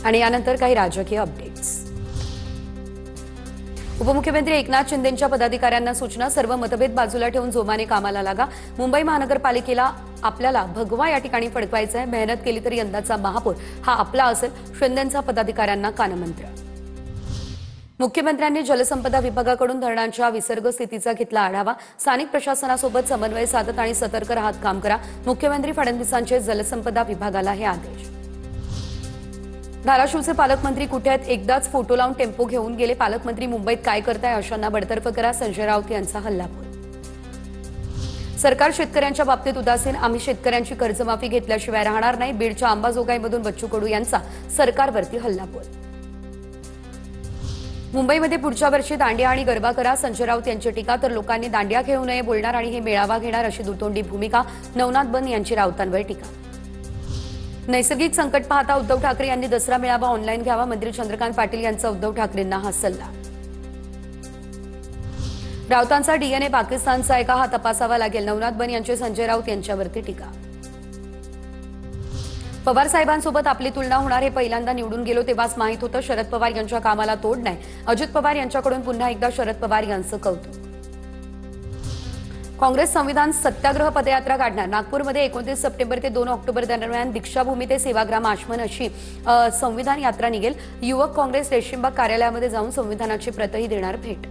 आणि यानंतर काही राजकीय अपडेट्स। उपमुख्यमंत्री एकनाथ शिंदेंच्या पदाधिकाऱ्यांना सूचना, सर्व मतभेद बाजूला ठेवून जोमाने कामाला लागा। मुंबई महानगरपालिकेला आपल्याला भगवा या ठिकाणी फडकवायचं आहे, मेहनत केली तरी यंदाचा महापौर हा आपला असेल, शिंदेंचा पदाधिकाऱ्यांना कानमंत्र। मुख्यमंत्र्यांनी जलसंपदा विभागाकडून धरणांच्या विसर्ग स्थितीचा घेतला आढावा, स्थानिक प्रशासनासोबत समन्वय साधत आणि सतर्क राहत काम करा। मुख्यमंत्री फडणवीसांचे जलसंपदा विभागाला हे आदेश। धाराशिवचे पालकमंत्री कुठे आहेत? एकदाच फोटो लावून टेम्पो घेऊन गेले। पालकमंत्री मुंबईत काय करताय? अशांना बडतर्फ करा, संजय राऊत यांचा हल्लाबोल। सरकार शेतकऱ्यांच्या बाबतीत उदासीन, आम्ही शेतकऱ्यांची कर्जमाफी घेतल्याशिवाय राहणार नाही। बीडच्या अंबाजोगाईमधून बच्चू कडू यांचा सरकारवरती हल्लाबोल। मुंबईमध्ये पुढच्या वर्षी दांडिया आणि गरबा करा, संजय राऊत यांची टीका, तर लोकांनी दांडिया खेळू नये बोलणार आणि हे मेळावा घेणार अशी दुतोंडी भूमिका। नवनाथ बन यांची राऊतांवर टीका। नैसर्गिक संकट पाहता उद्धव ठाकरे यांनी दसरा मेळावा ऑनलाईन घ्यावा, मंत्री चंद्रकांत पाटील यांचा उद्धव ठाकरेंना हा सल्ला। राऊतांचा डीएनए पाकिस्तानचा आहे का हा तपासावा लागेल, नवनाथ बन यांची संजय राऊत यांच्यावरती टीका। पवार साहेबांसोबत आपली तुलना होणार, हे पहिल्यांदा निवडून गेलो तेव्हाच माहित होतं, शरद पवार यांच्या कामाला तोड नाही। अजित पवार यांच्याकडून पुन्हा एकदा शरद पवार यांचं कौतुक। काँग्रेस संविधान सत्याग्रह पदयात्रा काढणार, नागपूरमध्ये 29 सप्टेंबर ते 2 ऑक्टोबर दरम्यान दीक्षाभूमी ते सेवाग्राम आश्रम अशी संविधान यात्रा निघेल। युवक काँग्रेस रेशीमबाग कार्यालयामध्ये जाऊन संविधानाची प्रतही देणार भेट।